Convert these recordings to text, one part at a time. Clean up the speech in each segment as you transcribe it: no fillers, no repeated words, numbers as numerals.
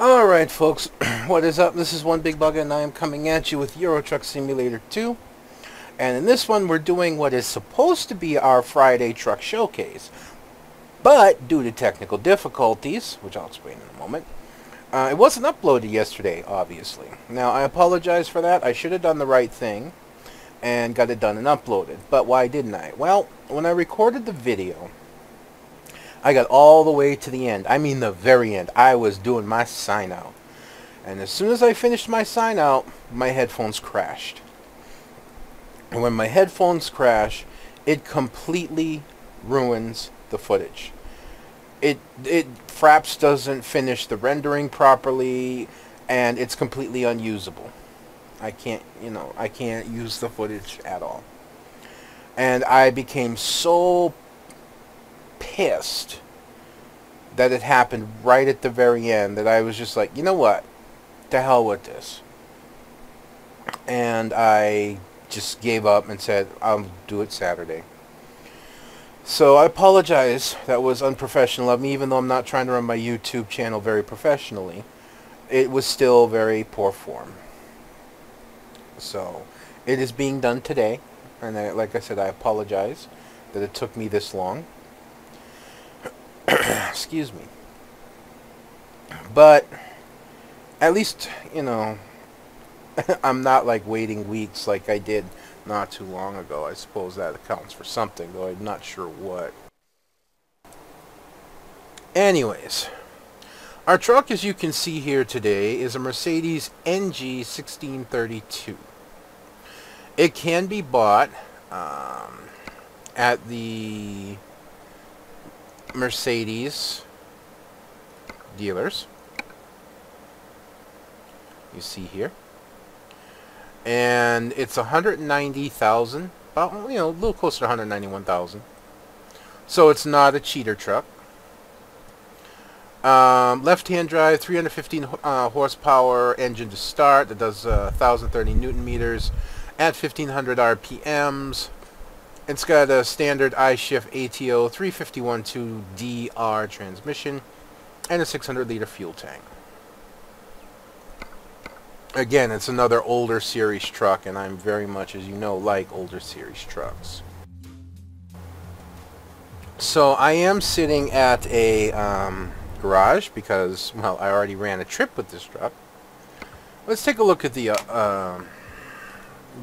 Alright folks, what is up? This is One Big Bug and I am coming at you with Euro Truck Simulator 2. And in this one we're doing what is supposed to be our Friday truck showcase. But due to technical difficulties, which I'll explain in a moment, it wasn't uploaded yesterday, obviously. Now I apologize for that. I should have done the right thing and got it done and uploaded. But why didn't I? Well, when I recorded the video, I got all the way to the end. I mean the very end. I was doing my sign out. And as soon as I finished my sign out, my headphones crashed. And when my headphones crash, it completely ruins the footage. Fraps doesn't finish the rendering properly, and it's completely unusable. I can't use the footage at all. And I became so pissed that it happened right at the very end that I was just like, you know what, to hell with this. And I just gave up and said I'll do it Saturday. So I apologize, that was unprofessional of me, even though I'm not trying to run my YouTube channel very professionally. It was still very poor form. So it is being done today, and like I said, I apologize that it took me this long. Excuse me. But at least, I'm not like waiting weeks like I did not too long ago. I suppose that accounts for something, though I'm not sure what. Anyways, our truck, as you can see here today, is a Mercedes NG 1632. It can be bought at the Mercedes dealers, you see here, and it's 190,000, about a little closer to 191,000. So it's not a cheater truck. Left-hand drive, 315 horsepower engine to start. That does 1,030 Newton meters at 1,500 RPMs. It's got a standard I-Shift ATO 351-2DR transmission and a 600-liter fuel tank. Again, it's another older series truck, and I'm very much, as you know, like older series trucks. So I am sitting at a garage because, well, I already ran a trip with this truck. Let's take a look at the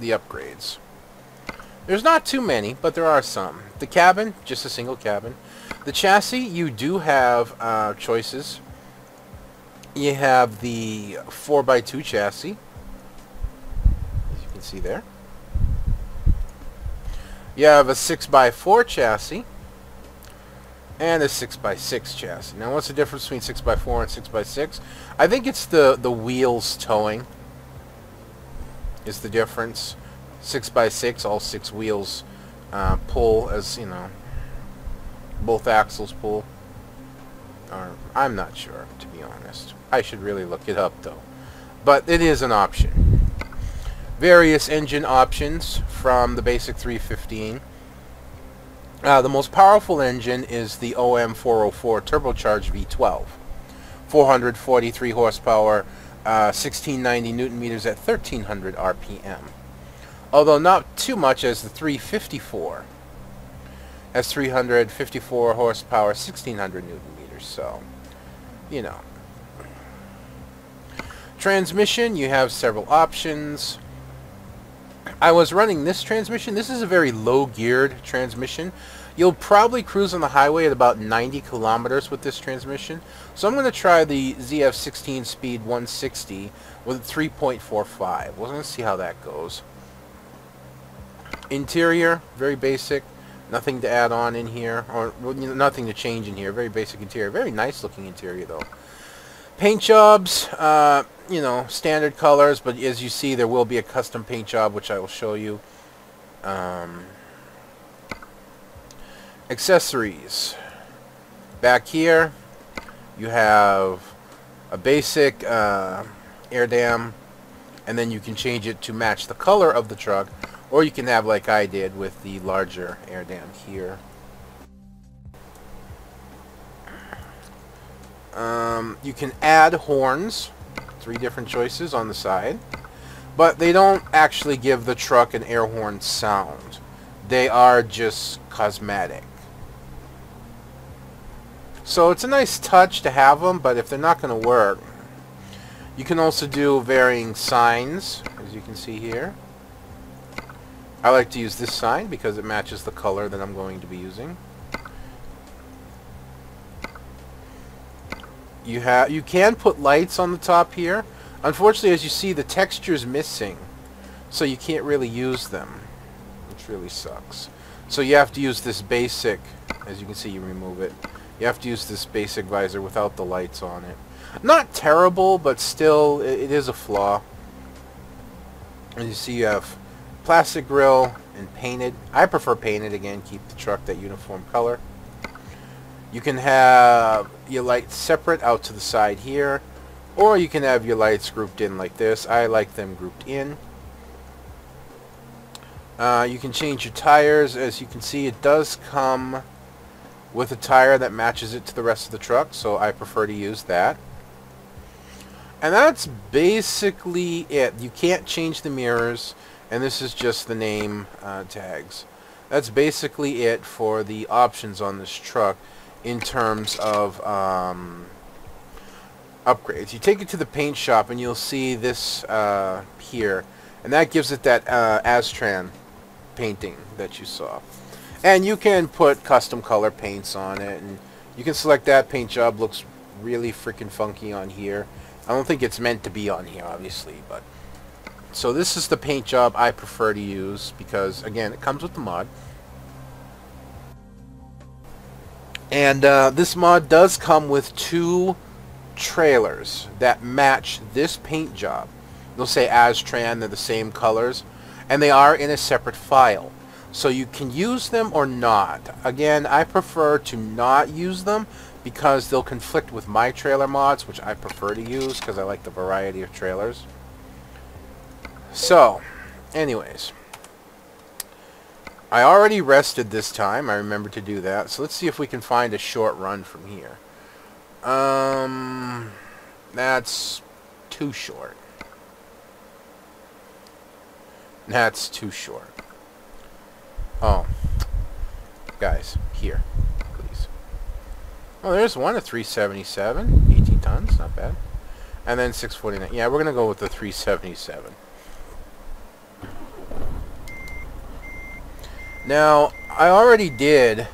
upgrades. There's not too many, but there are some. The cabin, just a single cabin. The chassis, you do have choices. You have the 4x2 chassis, as you can see there. You have a 6x4 chassis and a 6x6 chassis. Now, what's the difference between 6x4 and 6x6? I think it's the wheels towing is the difference. 6x6, all 6 wheels pull, as both axles pull. Or I'm not sure, to be honest. I should really look it up though. But it is an option. Various engine options from the basic 315. The most powerful engine is the OM404 turbocharged V12. 443 horsepower, 1690 Newton meters at 1300 RPM. Although not too much, as the 354 has 354 horsepower, 1600 Newton meters. So, Transmission, you have several options. I was running this transmission. This is a very low-geared transmission. You'll probably cruise on the highway at about 90 kilometers with this transmission. So I'm going to try the ZF16 Speed 160 with 3.45. We're going to see how that goes. Interior, very basic. Nothing to add on in here, or nothing to change in here. Very basic interior. Very nice looking interior though. Paint jobs, standard colors, but as you see, there will be a custom paint job, which I will show you. Accessories. Back here, you have a basic air dam, and then you can change it to match the color of the truck. Or you can have, like I did, with the larger air dam here. You can add horns, 3 different choices on the side, but they don't actually give the truck an air horn sound. They are just cosmetic. So it's a nice touch to have them, but if they're not going to work, you can also do varying signs, as you can see here. I like to use this sign because it matches the color that I'm going to be using. You can put lights on the top here. Unfortunately, as you see, the texture is missing, so you can't really use them, which really sucks. So you have to use this basic, as you can see, you remove it. You have to use this basic visor without the lights on it. Not terrible, but still, it is a flaw. As you see, you have plastic grille and painted. I prefer painted, again, keep the truck that uniform color. You can have your lights separate out to the side here, or you can have your lights grouped in like this. I like them grouped in. You can change your tires. As you can see, it does come with a tire that matches it to the rest of the truck, so I prefer to use that. And that's basically it. You can't change the mirrors, and this is just the name tags. That's basically it for the options on this truck in terms of upgrades. You take it to the paint shop and you'll see this here, and that gives it that Astran painting that you saw. And you can put custom color paints on it, and you can select that paint job. Looks really freaking funky on here. I don't think it's meant to be on here, obviously, but so this is the paint job I prefer to use because, again, it comes with the mod. And this mod does come with 2 trailers that match this paint job. They'll say Astran, they're the same colors, and they are in a separate file. So you can use them or not. Again, I prefer to not use them because they'll conflict with my trailer mods, which I prefer to use because I like the variety of trailers. So, anyways, I already rested this time. I remembered to do that. So let's see if we can find a short run from here. That's too short. That's too short. Oh, guys, here, please. Oh, there's one at 377, 18 tons, not bad. And then 649. Yeah, we're gonna go with the 377. Now, I already did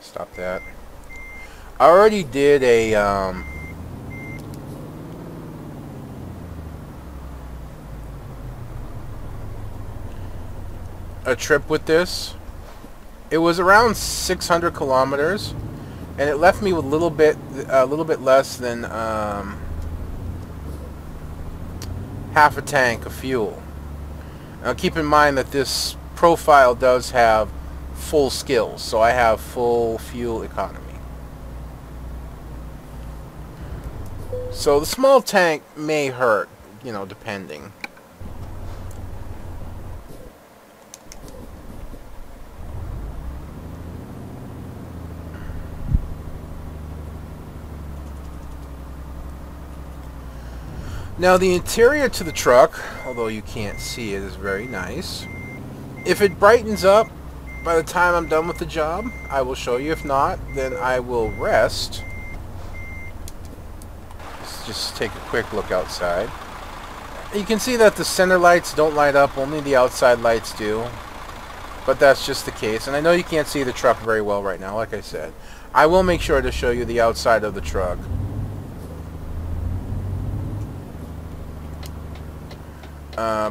stop that. I already did a trip with this. It was around 600 kilometers, and it left me with a little bit less than half a tank of fuel. Now keep in mind that this profile does have full skills, so I have full fuel economy. So the small tank may hurt, you know, depending. Now the interior to the truck, although you can't see it, is very nice. If it brightens up by the time I'm done with the job, I will show you. If not, then I will rest. Let's just take a quick look outside. You can see that the center lights don't light up, only the outside lights do. But that's just the case. And I know you can't see the truck very well right now, like I said. I will make sure to show you the outside of the truck.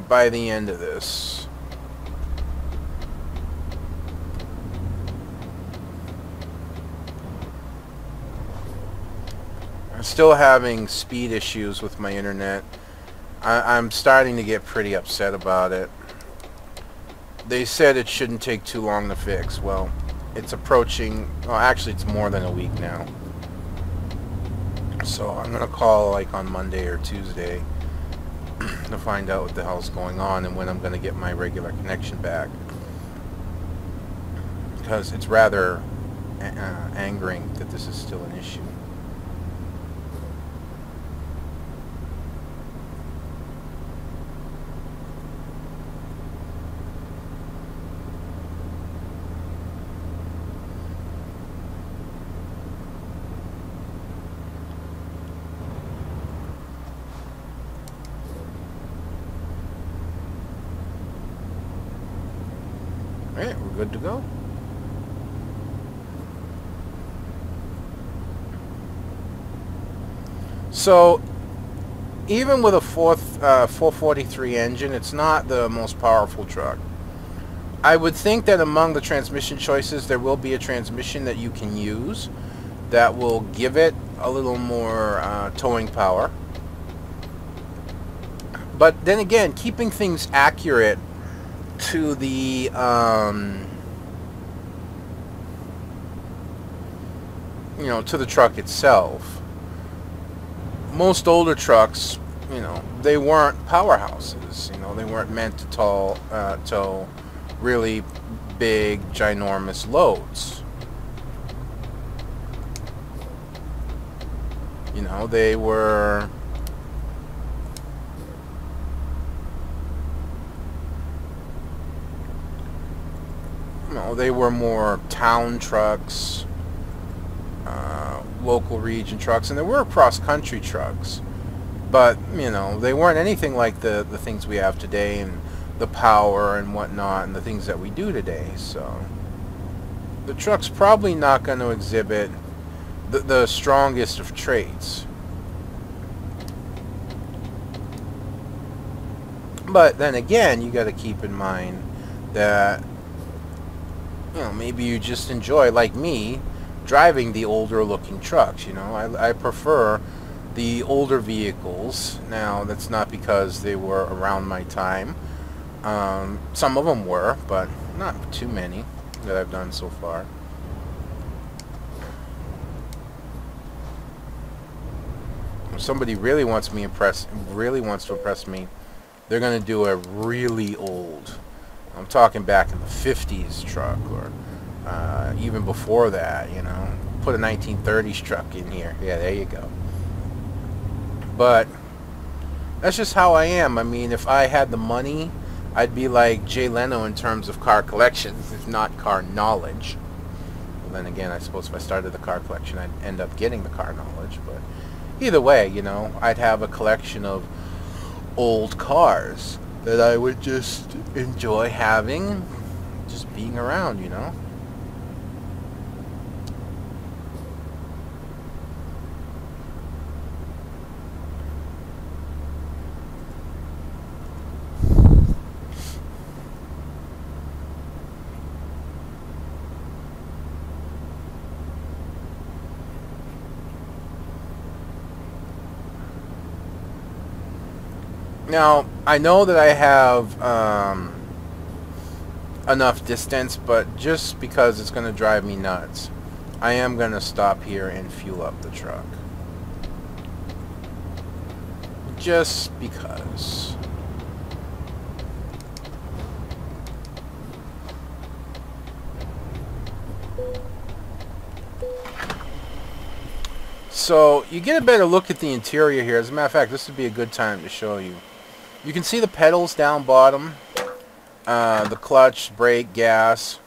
By the end of this. I'm still having speed issues with my internet. I'm starting to get pretty upset about it. They said it shouldn't take too long to fix. Well, it's approaching, well, actually it's more than a week now. So I'm going to call like on Monday or Tuesday to find out what the hell's going on and when I'm going to get my regular connection back. because it's rather angering that this is still an issue. Alright, we're good to go. So, even with a 443 engine, it's not the most powerful truck. I would think that among the transmission choices, there will be a transmission that you can use that will give it a little more towing power. But then again, keeping things accurate to the you know, to the truck itself. Most older trucks, you know, they weren't powerhouses. You know, they weren't meant to tow really big, ginormous loads. You know, they were more town trucks, local region trucks, and there were cross-country trucks, but you know, they weren't anything like the things we have today, and the power and whatnot, and the things that we do today. So the truck's probably not going to exhibit the strongest of traits. But then again, you got to keep in mind that, you know, maybe you just enjoy, like me, driving the older looking trucks. You know, I prefer the older vehicles. Now, that's not because they were around my time. Some of them were, but not too many that I've done so far. If somebody really wants to impress me, they're going to do a really old, I'm talking back in the 50s truck, or even before that, you know. Put a 1930s truck in here. Yeah, there you go. But that's just how I am. I mean, if I had the money, I'd be like Jay Leno in terms of car collections, if not car knowledge. Well, then again, I suppose if I started the car collection, I'd end up getting the car knowledge. But either way, you know, I'd have a collection of old cars that I would just enjoy having, just being around, you know. Now, I know that I have enough distance, but just because it's going to drive me nuts, I am going to stop here and fuel up the truck. Just because. So, you get a better look at the interior here. As a matter of fact, this would be a good time to show you. You can see the pedals down bottom, the clutch, brake, gas.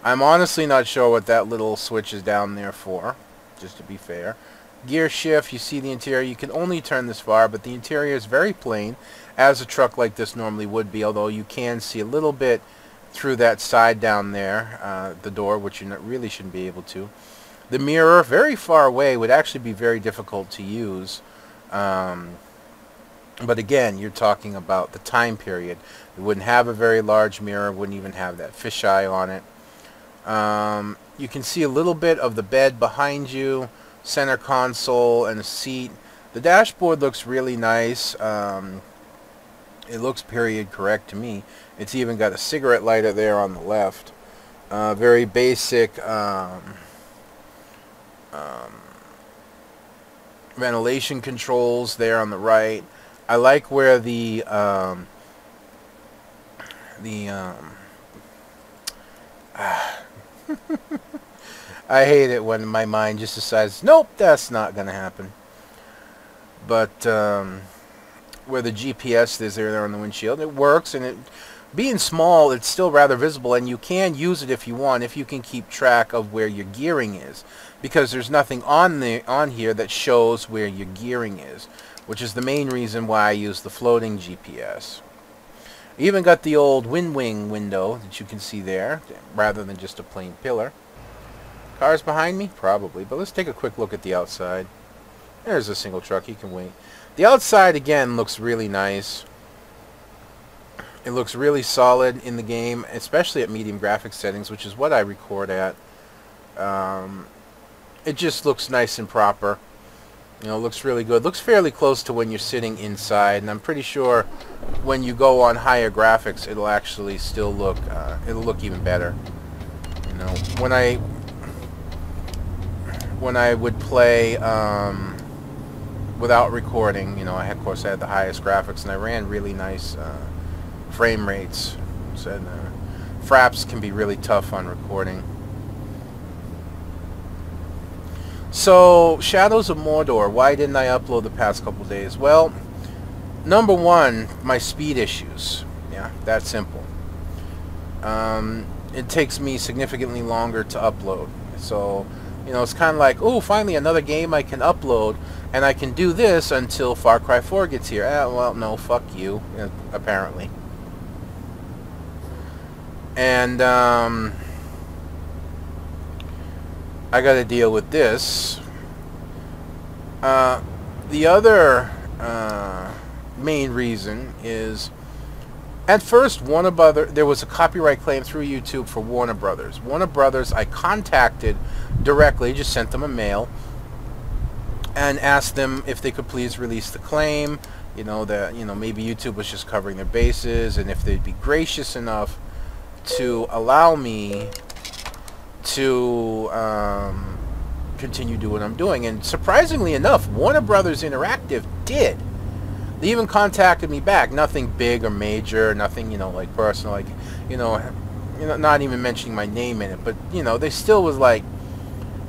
I'm honestly not sure what that little switch is down there for, just to be fair. Gear shift, you see the interior. You can only turn this far, but the interior is very plain, as a truck like this normally would be, although you can see a little bit through that side down there, the door, which you really shouldn't be able to. The mirror, very far away, would actually be very difficult to use. But again, you're talking about the time period. It wouldn't have a very large mirror, wouldn't even have that fisheye on it. You can see a little bit of the bed behind you, center console, and a seat. The dashboard looks really nice. It looks period correct to me. It's even got a cigarette lighter there on the left. Very basic ventilation controls there on the right. I like where the I hate it when my mind just decides, nope, that's not going to happen. But where the GPS is there on the windshield, it works, and it being small, it's still rather visible, and you can use it if you want, if you can keep track of where your gearing is, because there's nothing on here that shows where your gearing is, which is the main reason why I use the floating GPS. I even got the old wind wing window that you can see there, rather than just a plain pillar. Cars behind me? Probably, but let's take a quick look at the outside. There's a single truck, you can wait. The outside, again, looks really nice. It looks really solid in the game, especially at medium graphics settings, which is what I record at. It just looks nice and proper. You know, it looks really good. It looks fairly close to when you're sitting inside, and I'm pretty sure when you go on higher graphics, it'll actually still look, it'll look even better. You know, when I would play without recording, you know, of course I had the highest graphics, and I ran really nice frame rates. So, fraps can be really tough on recording. So, Shadows of Mordor, why didn't I upload the past couple days? Well, number one, my speed issues. Yeah, that simple. It takes me significantly longer to upload. So, you know, it's kind of like, oh, finally another game I can upload, and I can do this until Far Cry 4 gets here. Well, no, fuck you, apparently. And I got to deal with this. The other main reason is, at first, there was a copyright claim through YouTube for Warner Brothers. Warner Brothers, I contacted directly, just sent them a mail, and asked them if they could please release the claim. You know, that, you know, maybe YouTube was just covering their bases, and if they'd be gracious enough to allow me to continue doing what I'm doing. And surprisingly enough, Warner Brothers Interactive did. They even contacted me back. Nothing big or major, nothing, you know, like personal, like, you know, not even mentioning my name in it, but, you know, they still was like,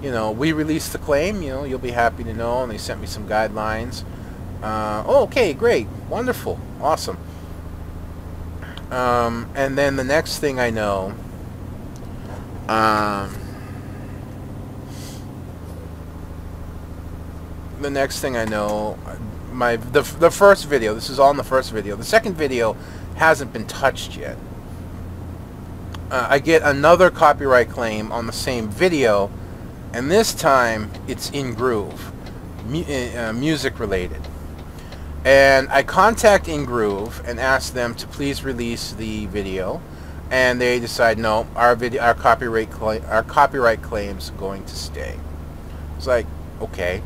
you know, we released the claim, you know, you'll be happy to know, and they sent me some guidelines. Oh, okay, great, wonderful, awesome. And then the next thing I know, the first video, this is all in the first video. The second video hasn't been touched yet. I get another copyright claim on the same video, and this time it's in Groove, music related. And I contact InGroove and ask them to please release the video, and they decide no, our copyright claim's going to stay. It's like, okay.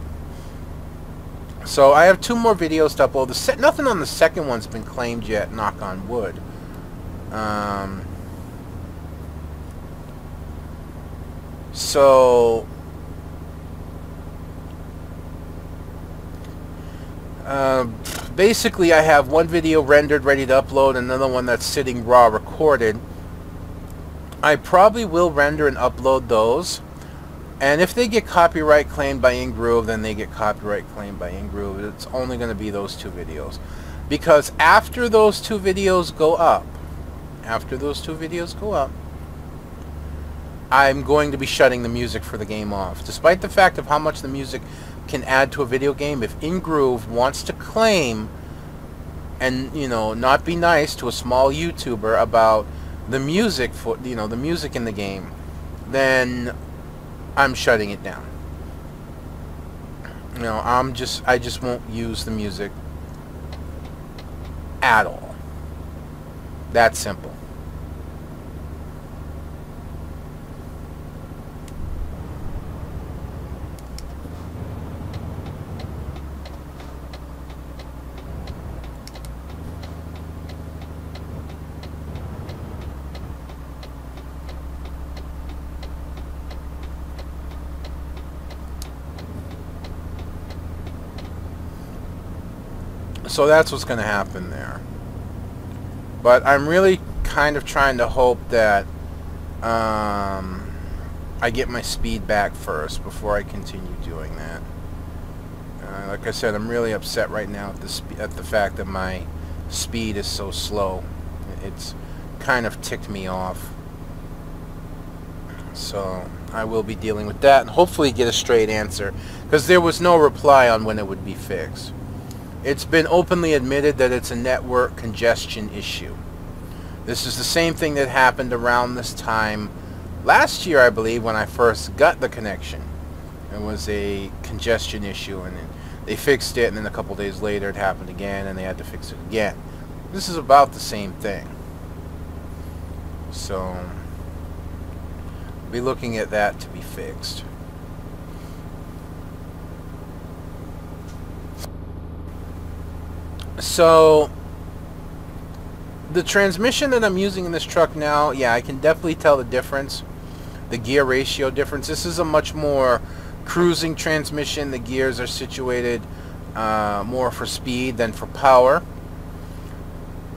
So I have 2 more videos to upload. Nothing on the second one's been claimed yet, knock on wood. So basically I have one video rendered ready to upload, another one that's sitting raw recorded. I probably will render and upload those, and if they get copyright claimed by InGroove, then they get copyright claimed by InGroove. It's only going to be those 2 videos, because after those 2 videos go up, I'm going to be shutting the music for the game off. Despite the fact of how much the music can add to a video game, if InGroove wants to claim and, you know, not be nice to a small YouTuber about the music for, you know, the music in the game, then I'm shutting it down. You know, I just won't use the music at all. That simple. So that's what's going to happen there. But I'm really kind of trying to hope that I get my speed back first before I continue doing that. Like I said, I'm really upset right now at the fact that my speed is so slow. It's kind of ticked me off. So I will be dealing with that and hopefully get a straight answer, because there was no reply on when it would be fixed. It's been openly admitted that it's a network congestion issue. This is the same thing that happened around this time last year, I believe, when I first got the connection. It was a congestion issue, and they fixed it, and then a couple days later it happened again, and they had to fix it again. This is about the same thing. So I'll be looking at that to be fixed. So the transmission that I'm using in this truck now, yeah, I can definitely tell the difference. The gear ratio difference. This is a much more cruising transmission. The gears are situated more for speed than for power.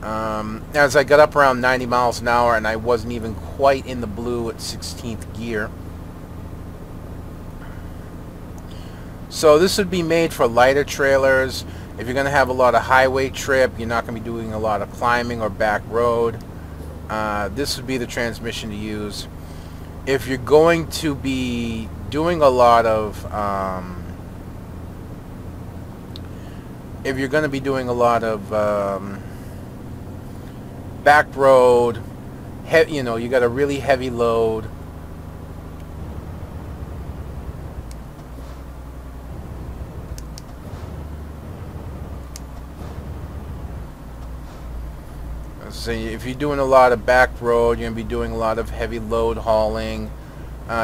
As I got up around 90 miles an hour, and I wasn't even quite in the blue at 16th gear. So this would be made for lighter trailers. If you're going to have a lot of highway trip, you're not going to be doing a lot of climbing or back road, this would be the transmission to use. If you're going to be doing a lot of back road, you know, you got a really heavy load, so if you're doing a lot of back road, you're going to be doing a lot of heavy load hauling,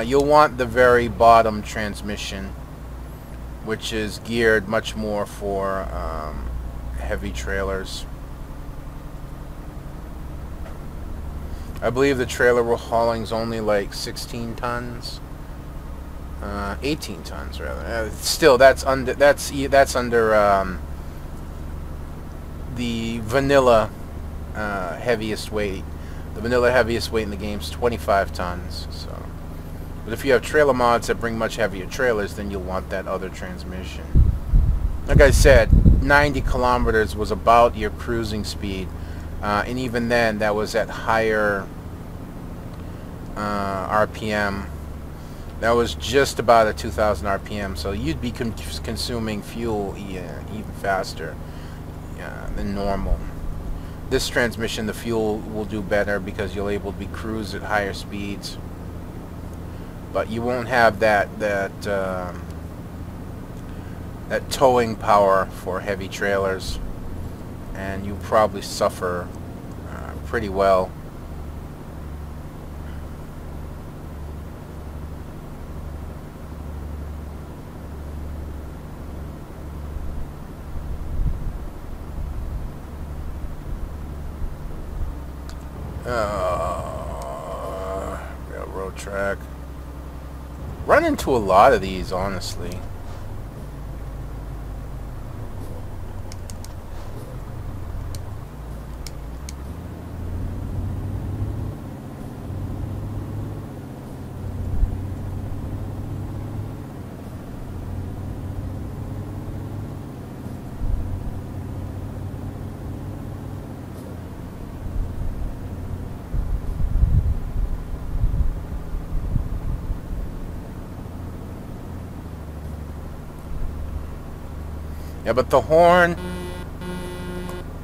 you'll want the very bottom transmission, which is geared much more for heavy trailers. I believe the trailer we're hauling is only like 16 tons, 18 tons rather. Still, that's under the vanilla heaviest weight. The vanilla heaviest weight in the game is 25 tons. So, but if you have trailer mods that bring much heavier trailers, then you'll want that other transmission. Like I said, 90 kilometers was about your cruising speed. And even then, that was at higher RPM. That was just about a 2,000 RPM, so you'd be consuming fuel even faster than normal. This transmission, the fuel will do better because you'll able to be cruise at higher speeds, but you won't have that towing power for heavy trailers, and you probably suffer pretty well. Railroad track. Run into a lot of these, honestly. Yeah, but the horn,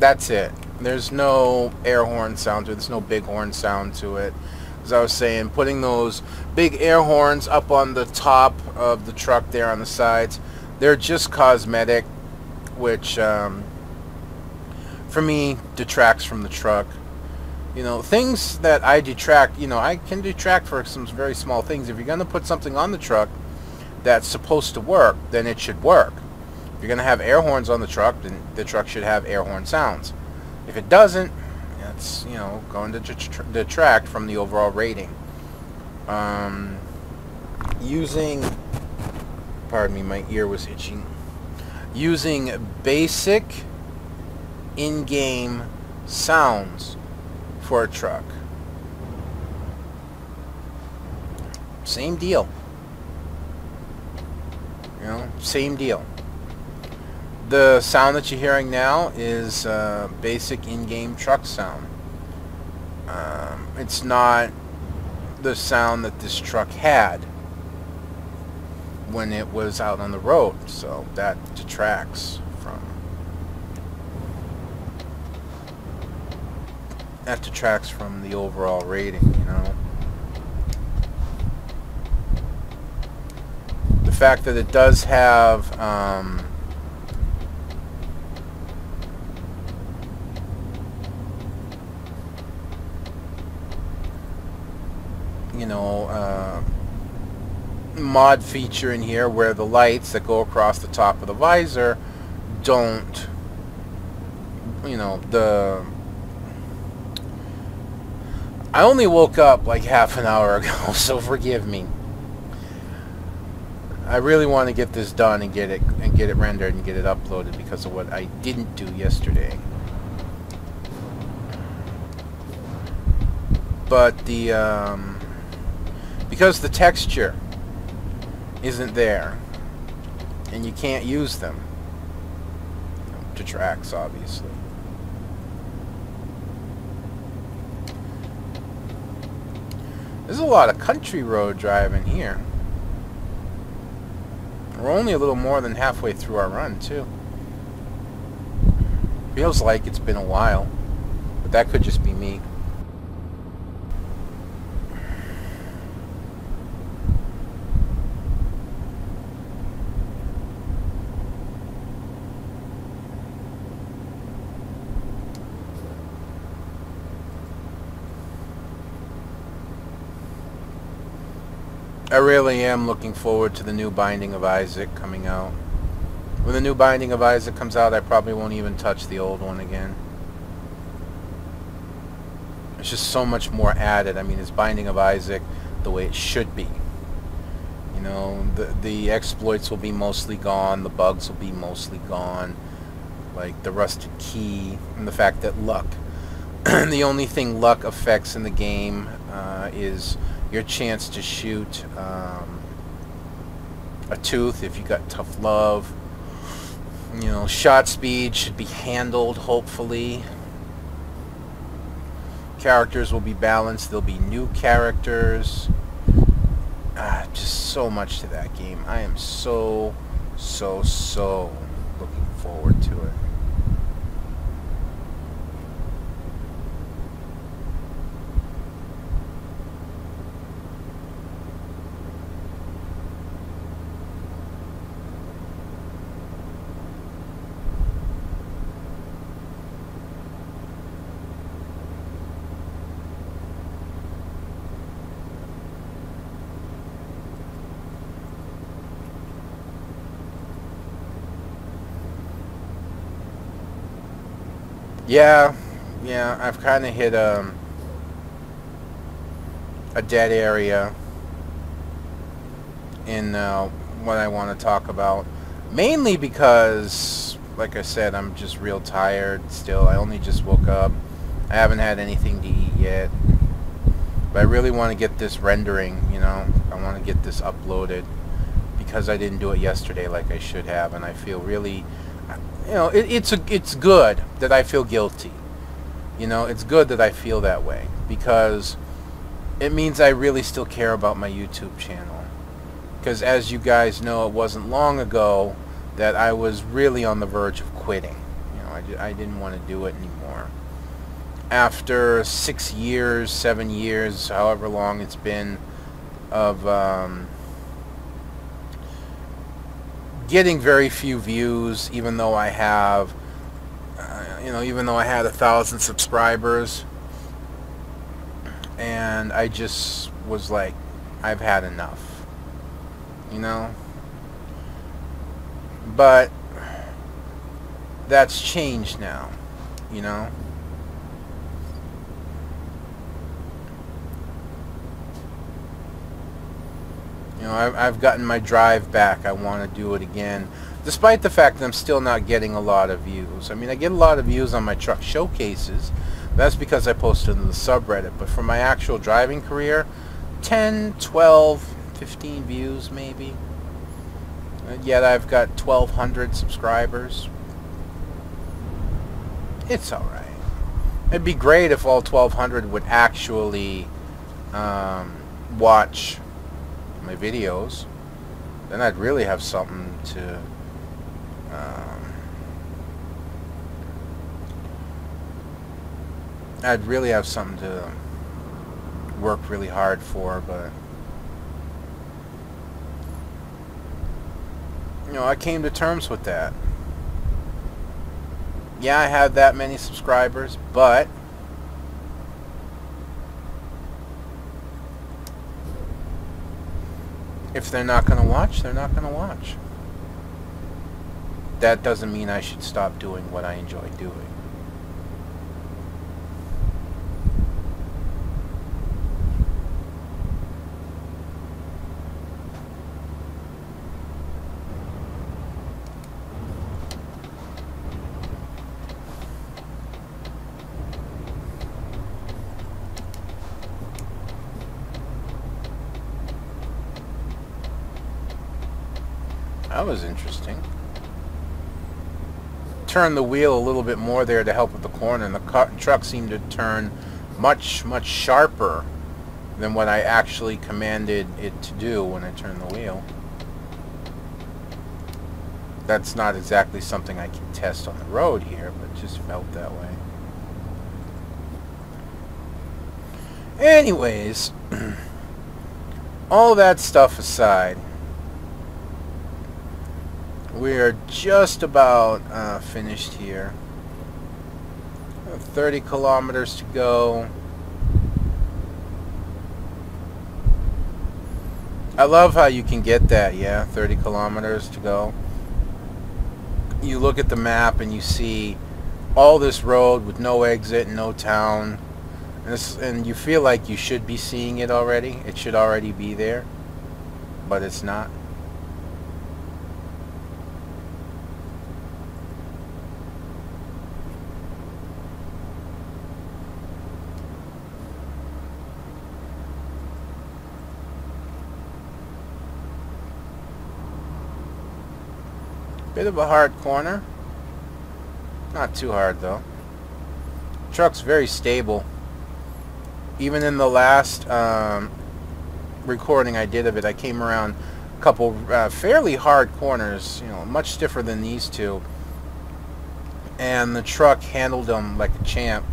that's it. There's no air horn sound to it. There's no big horn sound to it. As I was saying, putting those big air horns up on the top of the truck there on the sides, they're just cosmetic, which for me detracts from the truck. You know, things that I detract, you know, I can detract for some very small things. If you're going to put something on the truck that's supposed to work, then it should work. If you're going to have air horns on the truck, then the truck should have air horn sounds. If it doesn't, it's, you know, going to detract from the overall rating. Using, pardon me, my ear was itching. Using basic in-game sounds for a truck. Same deal. You know, same deal. The sound that you're hearing now is basic in-game truck sound. It's not the sound that this truck had when it was out on the road, so that detracts from the overall rating, you know. The fact that it does have you know, mod feature in here where the lights that go across the top of the visor don't, you know, I only woke up like half an hour ago, so forgive me. I really want to get this done and get it rendered and get it uploaded because of what I didn't do yesterday. But because the texture isn't there and you can't use them, detracts obviously. There's a lot of country road driving here. We're only a little more than halfway through our run too. Feels like it's been a while, but that could just be me. I really am looking forward to the new Binding of Isaac coming out. When the new Binding of Isaac comes out, I probably won't even touch the old one again. There's just so much more added. I mean, it's Binding of Isaac the way it should be. You know, the exploits will be mostly gone, the bugs will be mostly gone, like the rusted key, and the fact that luck, the only thing luck affects in the game is your chance to shoot a tooth if you got tough love. You know, shot speed should be handled, hopefully. Characters will be balanced. There'll be new characters. Just so much to that game. I am so looking forward to it. Yeah, I've kind of hit a dead area in what I want to talk about. Mainly because, like I said, I'm just real tired still. I only just woke up. I haven't had anything to eat yet. But I really want to get this rendering, you know. I want to get this uploaded because I didn't do it yesterday like I should have, and I feel really... You know, it's good that I feel guilty. You know, it's good that I feel that way because it means I really still care about my YouTube channel. Because as you guys know, it wasn't long ago that I was really on the verge of quitting. You know, I didn't want to do it anymore. After 6 years, 7 years, however long it's been of getting very few views, even though I have, you know, even though I had 1,000 subscribers, and I just was like, I've had enough, you know. But that's changed now, you know. You know, I've gotten my drive back. I want to do it again, despite the fact that I'm still not getting a lot of views. I mean, I get a lot of views on my truck showcases. That's because I posted in the subreddit. But for my actual driving career, 10, 12, 15 views maybe. Yet I've got 1,200 subscribers. It's alright. It'd be great if all 1,200 would actually watch my videos. Then I'd really have something to work really hard for, but you know, I came to terms with that. Yeah, I have that many subscribers, but if they're not going to watch, they're not going to watch. That doesn't mean I should stop doing what I enjoy doing. That was interesting. Turn the wheel a little bit more there to help with the corner, and the truck seemed to turn much sharper than what I actually commanded it to do when I turned the wheel. That's not exactly something I can test on the road here, but it just felt that way. Anyways, all that stuff aside, we're just about finished here. 30 kilometers to go. I love how you can get that, yeah, 30 kilometers to go. You look at the map and you see all this road with no exit, no town. And you feel like you should be seeing it already. It should already be there, but it's not. Bit of a hard corner. Not too hard though. Truck's very stable. Even in the last recording I did of it, I came around a couple fairly hard corners, you know, much stiffer than these two, and the truck handled them like a champ.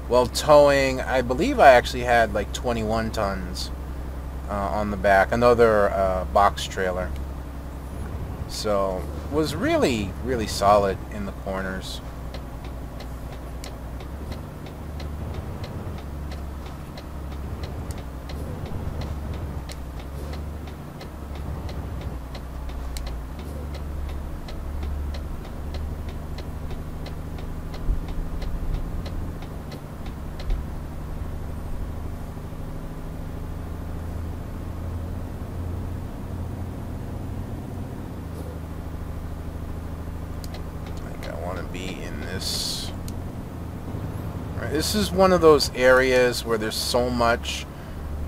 While towing, I believe I actually had like 21 tons on the back, another box trailer. So was really solid in the corners. This is one of those areas where there's so much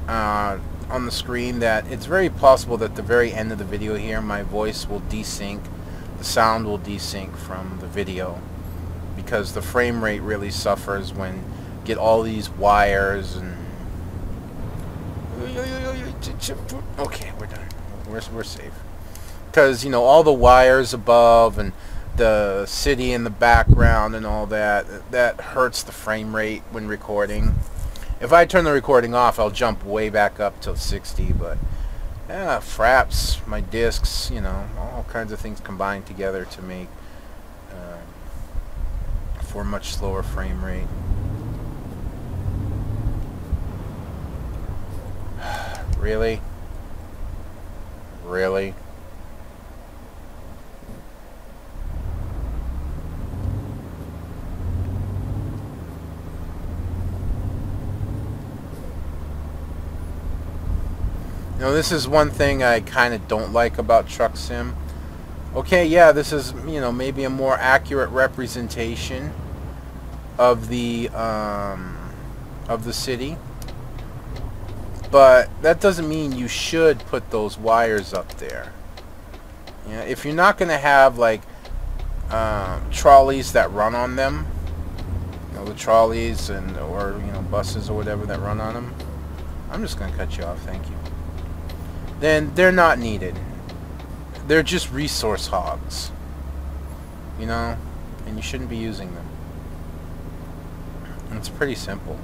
on the screen that it's very possible that at the very end of the video here my voice will desync, the sound will desync from the video, because the frame rate really suffers when you get all these wires and... Okay, we're done. We're safe. Because, you know, all the wires above and the city in the background and all that hurts the frame rate when recording. If I turn the recording off, I'll jump way back up to 60, but yeah, fraps, my discs, you know, all kinds of things combined together to make for a much slower frame rate. Really? Really? You know, this is one thing I kind of don't like about Truck Sim. Okay, yeah, this is, you know, maybe a more accurate representation of the city. But that doesn't mean you should put those wires up there. You know, if you're not going to have like trolleys that run on them, you know, the trolleys and or you know buses or whatever that run on them, I'm just going to cut you off. Thank you. Then they're not needed. They're just resource hogs. You know, and you shouldn't be using them. And it's pretty simple.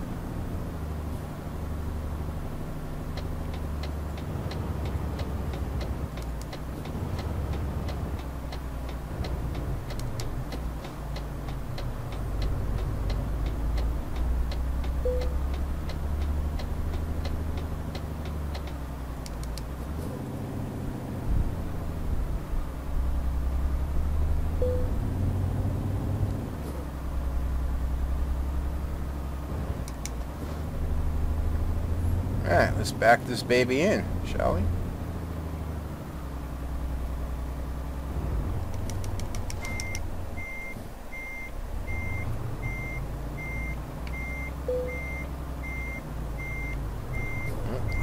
Alright, let's back this baby in, shall we?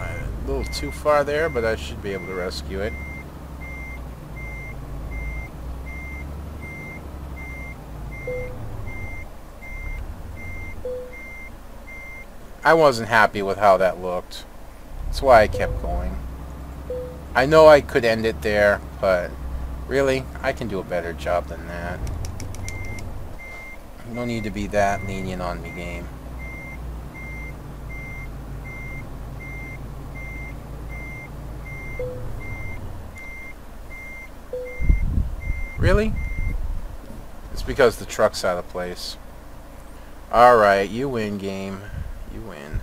A little too far there, but I should be able to rescue it. I wasn't happy with how that looked. That's why I kept going. I know I could end it there, but really, I can do a better job than that. You don't need to be that lenient on me, game. Really? It's because the truck's out of place. Alright, you win, game. You win.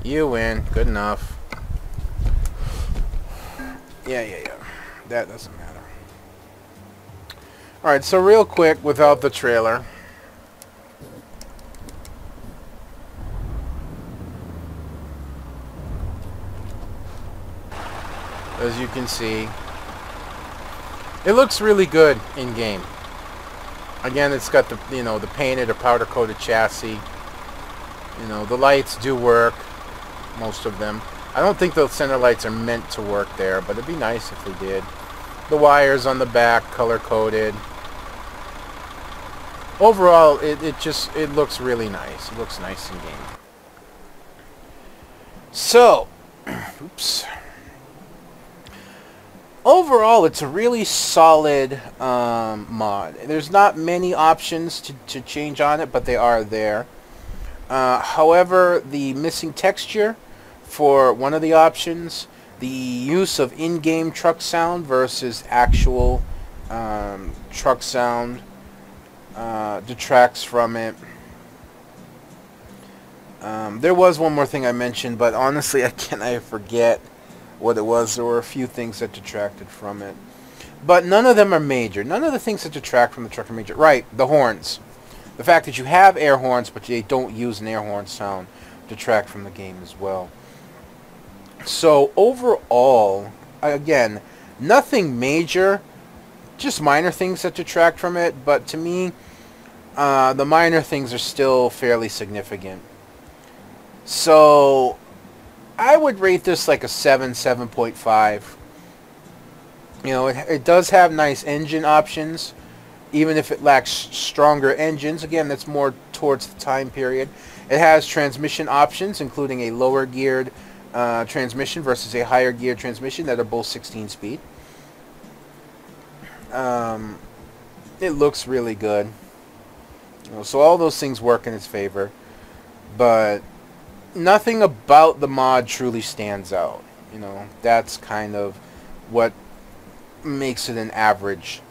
You win. Good enough. Yeah. That doesn't matter. Alright, so real quick, without the trailer. As you can see, it looks really good in game. Again, it's got the, you know, the painted or powder coated chassis. You know, the lights do work, most of them. I don't think those center lights are meant to work there, but it'd be nice if they did. The wires on the back, color coded. Overall, it looks really nice. It looks nice in game. So, oops. Overall, it's a really solid mod. There's not many options to change on it, but they are there. However, the missing texture for one of the options, the use of in-game truck sound versus actual truck sound detracts from it. There was one more thing I mentioned, but honestly, I forget what it was. There were a few things that detracted from it, but none of them are major. None of the things that detract from the truck are major. Right, the horns. The fact that you have air horns, but they don't use an air horn sound, detract from the game as well. So overall, again, nothing major, just minor things that detract from it, but to me, the minor things are still fairly significant. So I would rate this like a 7.5. You know, it does have nice engine options, even if it lacks stronger engines. Again, that's more towards the time period. It has transmission options, including a lower geared transmission versus a higher geared transmission that are both 16-speed. It looks really good. You know, so all those things work in its favor, but nothing about the mod truly stands out. You know, that's kind of what makes it an average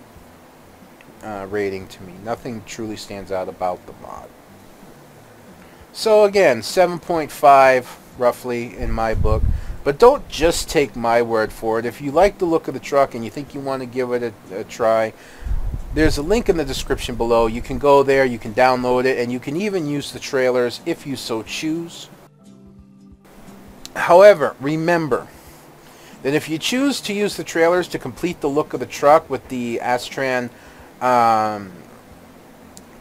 rating to me. Nothing truly stands out about the mod. So again, 7.5 roughly in my book. But don't just take my word for it. If you like the look of the truck and you think you want to give it a try, there's a link in the description below. You can go there, you can download it, and you can even use the trailers if you so choose. However, remember that if you choose to use the trailers to complete the look of the truck with the Astran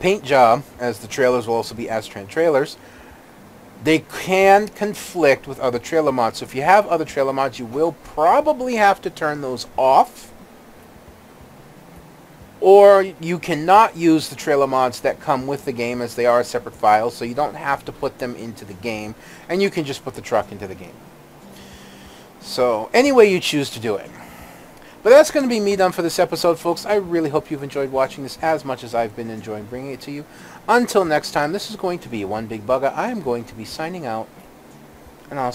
paint job, as the trailers will also be Astran trailers, they can conflict with other trailer mods. So if you have other trailer mods, you will probably have to turn those off. Or you cannot use the trailer mods that come with the game, as they are separate files, so you don't have to put them into the game, and you can just put the truck into the game. So any way you choose to do it. But that's going to be me done for this episode, folks. I really hope you've enjoyed watching this as much as I've been enjoying bringing it to you. Until next time, this is going to be One Big Bugger. I am going to be signing out, and I'll